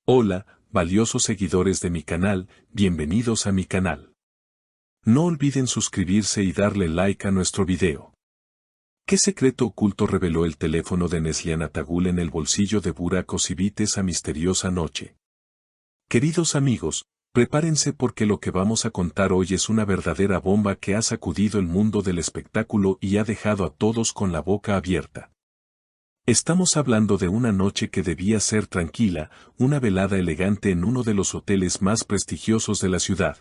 Hola, valiosos seguidores de mi canal, bienvenidos a mi canal. No olviden suscribirse y darle like a nuestro video. ¿Qué secreto oculto reveló el teléfono de Neslihan Atagul en el bolsillo de Burak Özçivit esa misteriosa noche? Queridos amigos, prepárense porque lo que vamos a contar hoy es una verdadera bomba que ha sacudido el mundo del espectáculo y ha dejado a todos con la boca abierta. Estamos hablando de una noche que debía ser tranquila, una velada elegante en uno de los hoteles más prestigiosos de la ciudad,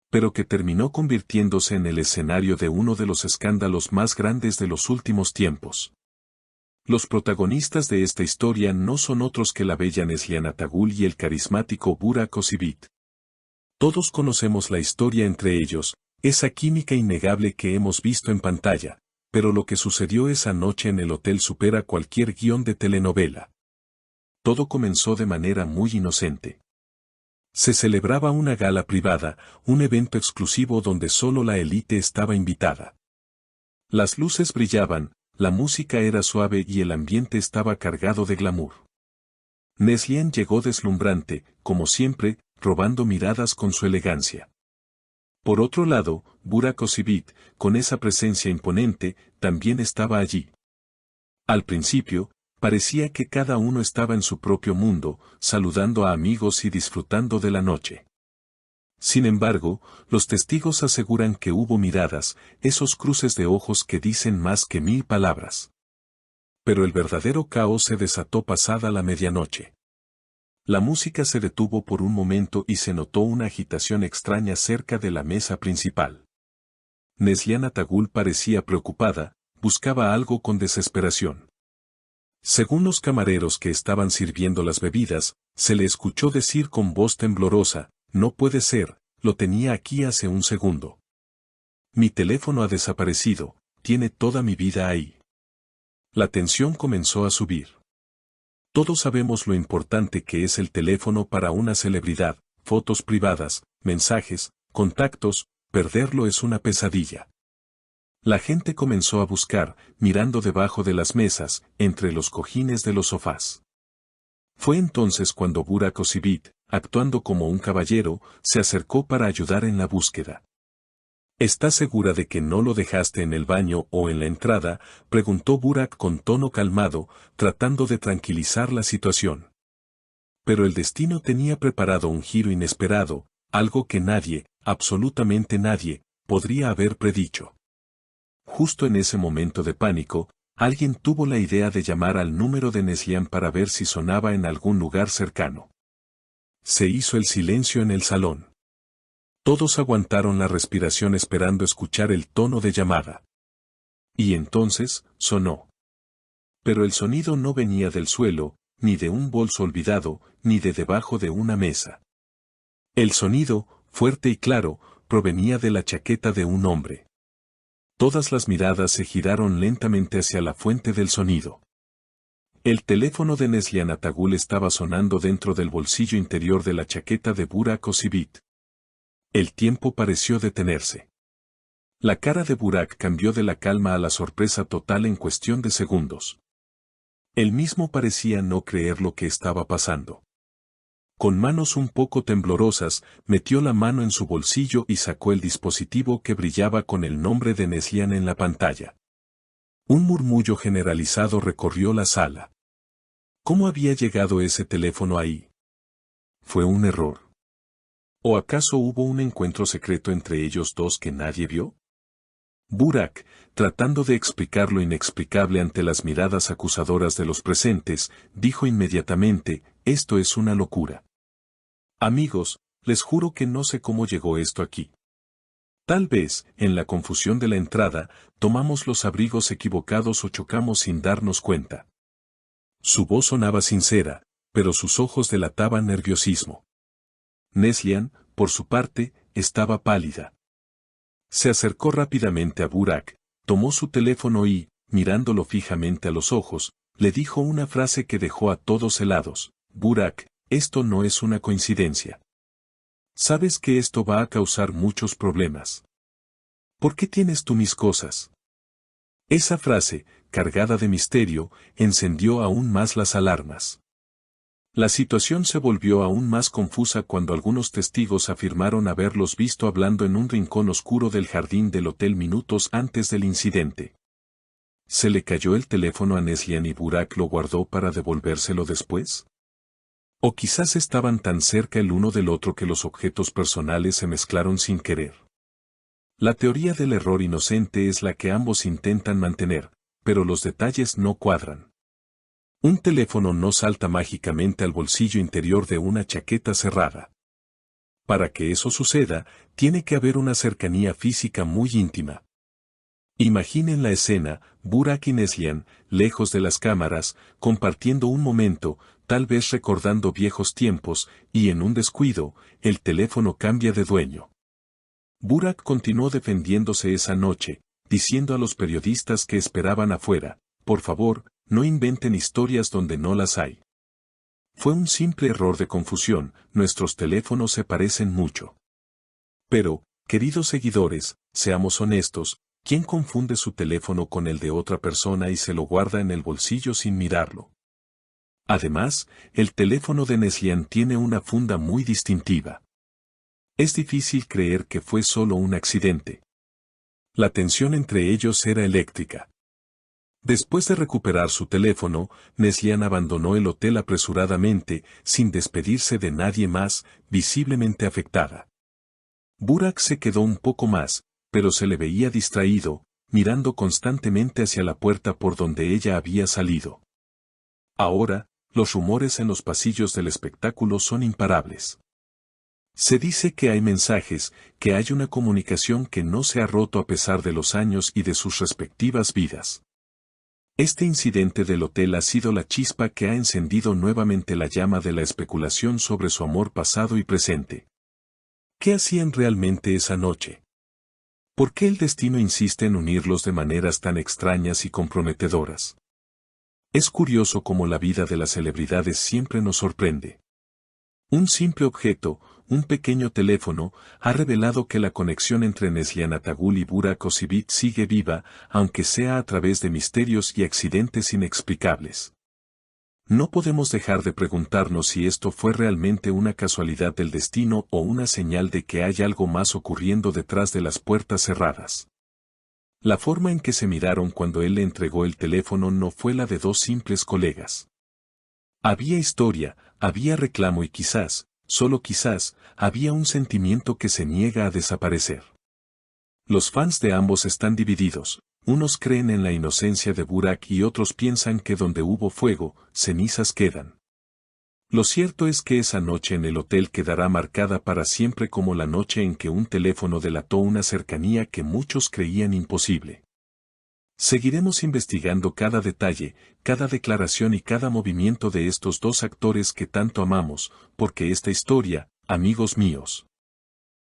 pero que terminó convirtiéndose en el escenario de uno de los escándalos más grandes de los últimos tiempos. Los protagonistas de esta historia no son otros que la bella Neslihan Atagul y el carismático Burak Özçivit. Todos conocemos la historia entre ellos, esa química innegable que hemos visto en pantalla. Pero lo que sucedió esa noche en el hotel supera cualquier guión de telenovela. Todo comenzó de manera muy inocente. Se celebraba una gala privada, un evento exclusivo donde solo la élite estaba invitada. Las luces brillaban, la música era suave y el ambiente estaba cargado de glamour. Neslihan llegó deslumbrante, como siempre, robando miradas con su elegancia. Por otro lado, Burak Özçivit, con esa presencia imponente, también estaba allí. Al principio, parecía que cada uno estaba en su propio mundo, saludando a amigos y disfrutando de la noche. Sin embargo, los testigos aseguran que hubo miradas, esos cruces de ojos que dicen más que 1000 palabras. Pero el verdadero caos se desató pasada la medianoche. La música se detuvo por un momento y se notó una agitación extraña cerca de la mesa principal. Neslihan Atagul parecía preocupada, buscaba algo con desesperación. Según los camareros que estaban sirviendo las bebidas, se le escuchó decir con voz temblorosa, «No puede ser, lo tenía aquí hace un segundo. Mi teléfono ha desaparecido, tiene toda mi vida ahí». La tensión comenzó a subir. Todos sabemos lo importante que es el teléfono para una celebridad, fotos privadas, mensajes, contactos, perderlo es una pesadilla. La gente comenzó a buscar, mirando debajo de las mesas, entre los cojines de los sofás. Fue entonces cuando Burak Özçivit, actuando como un caballero, se acercó para ayudar en la búsqueda. ¿Estás segura de que no lo dejaste en el baño o en la entrada?, preguntó Burak con tono calmado, tratando de tranquilizar la situación. Pero el destino tenía preparado un giro inesperado, algo que nadie, absolutamente nadie, podría haber predicho. Justo en ese momento de pánico, alguien tuvo la idea de llamar al número de Neslihan para ver si sonaba en algún lugar cercano. Se hizo el silencio en el salón. Todos aguantaron la respiración esperando escuchar el tono de llamada. Y entonces, sonó. Pero el sonido no venía del suelo, ni de un bolso olvidado, ni de debajo de una mesa. El sonido, fuerte y claro, provenía de la chaqueta de un hombre. Todas las miradas se giraron lentamente hacia la fuente del sonido. El teléfono de Neslihan Atagul estaba sonando dentro del bolsillo interior de la chaqueta de Burak Özçivit. El tiempo pareció detenerse. La cara de Burak cambió de la calma a la sorpresa total en cuestión de segundos. Él mismo parecía no creer lo que estaba pasando. Con manos un poco temblorosas, metió la mano en su bolsillo y sacó el dispositivo que brillaba con el nombre de Neslihan en la pantalla. Un murmullo generalizado recorrió la sala. ¿Cómo había llegado ese teléfono ahí? ¿Fue un error? ¿O acaso hubo un encuentro secreto entre ellos dos que nadie vio? Burak, tratando de explicar lo inexplicable ante las miradas acusadoras de los presentes, dijo inmediatamente, «Esto es una locura. Amigos, les juro que no sé cómo llegó esto aquí. Tal vez, en la confusión de la entrada, tomamos los abrigos equivocados o chocamos sin darnos cuenta». Su voz sonaba sincera, pero sus ojos delataban nerviosismo. Neslihan, por su parte, estaba pálida. Se acercó rápidamente a Burak, tomó su teléfono y, mirándolo fijamente a los ojos, le dijo una frase que dejó a todos helados. «Burak, esto no es una coincidencia. Sabes que esto va a causar muchos problemas. ¿Por qué tienes tú mis cosas?». Esa frase, cargada de misterio, encendió aún más las alarmas. La situación se volvió aún más confusa cuando algunos testigos afirmaron haberlos visto hablando en un rincón oscuro del jardín del hotel minutos antes del incidente. ¿Se le cayó el teléfono a Neslihan y Burak lo guardó para devolvérselo después? ¿O quizás estaban tan cerca el uno del otro que los objetos personales se mezclaron sin querer? La teoría del error inocente es la que ambos intentan mantener, pero los detalles no cuadran. Un teléfono no salta mágicamente al bolsillo interior de una chaqueta cerrada. Para que eso suceda, tiene que haber una cercanía física muy íntima. Imaginen la escena, Burak y Neslihan, lejos de las cámaras, compartiendo un momento, tal vez recordando viejos tiempos, y en un descuido, el teléfono cambia de dueño. Burak continuó defendiéndose esa noche, diciendo a los periodistas que esperaban afuera, por favor, no inventen historias donde no las hay. Fue un simple error de confusión, nuestros teléfonos se parecen mucho. Pero, queridos seguidores, seamos honestos, ¿quién confunde su teléfono con el de otra persona y se lo guarda en el bolsillo sin mirarlo? Además, el teléfono de Neslihan tiene una funda muy distintiva. Es difícil creer que fue solo un accidente. La tensión entre ellos era eléctrica. Después de recuperar su teléfono, Neslihan abandonó el hotel apresuradamente, sin despedirse de nadie más, visiblemente afectada. Burak se quedó un poco más, pero se le veía distraído, mirando constantemente hacia la puerta por donde ella había salido. Ahora, los rumores en los pasillos del espectáculo son imparables. Se dice que hay mensajes, que hay una comunicación que no se ha roto a pesar de los años y de sus respectivas vidas. Este incidente del hotel ha sido la chispa que ha encendido nuevamente la llama de la especulación sobre su amor pasado y presente. ¿Qué hacían realmente esa noche? ¿Por qué el destino insiste en unirlos de maneras tan extrañas y comprometedoras? Es curioso cómo la vida de las celebridades siempre nos sorprende. Un simple objeto, un pequeño teléfono, ha revelado que la conexión entre Neslihan Atagul y Burak Özçivit sigue viva, aunque sea a través de misterios y accidentes inexplicables. No podemos dejar de preguntarnos si esto fue realmente una casualidad del destino o una señal de que hay algo más ocurriendo detrás de las puertas cerradas. La forma en que se miraron cuando él le entregó el teléfono no fue la de dos simples colegas. Había historia, había reclamo y quizás, solo quizás, había un sentimiento que se niega a desaparecer. Los fans de ambos están divididos, unos creen en la inocencia de Burak y otros piensan que donde hubo fuego, cenizas quedan. Lo cierto es que esa noche en el hotel quedará marcada para siempre como la noche en que un teléfono delató una cercanía que muchos creían imposible. Seguiremos investigando cada detalle, cada declaración y cada movimiento de estos dos actores que tanto amamos, porque esta historia, amigos míos,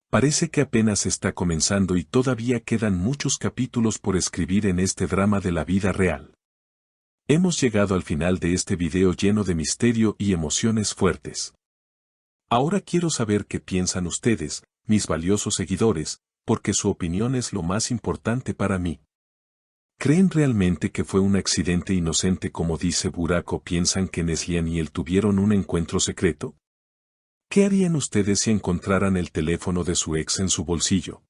parece que apenas está comenzando y todavía quedan muchos capítulos por escribir en este drama de la vida real. Hemos llegado al final de este video lleno de misterio y emociones fuertes. Ahora quiero saber qué piensan ustedes, mis valiosos seguidores, porque su opinión es lo más importante para mí. ¿Creen realmente que fue un accidente inocente como dice Burak o piensan que Neslihan y él tuvieron un encuentro secreto? ¿Qué harían ustedes si encontraran el teléfono de su ex en su bolsillo?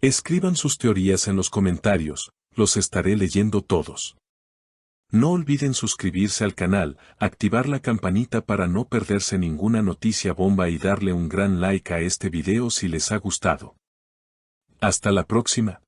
Escriban sus teorías en los comentarios, los estaré leyendo todos. No olviden suscribirse al canal, activar la campanita para no perderse ninguna noticia bomba y darle un gran like a este video si les ha gustado. Hasta la próxima.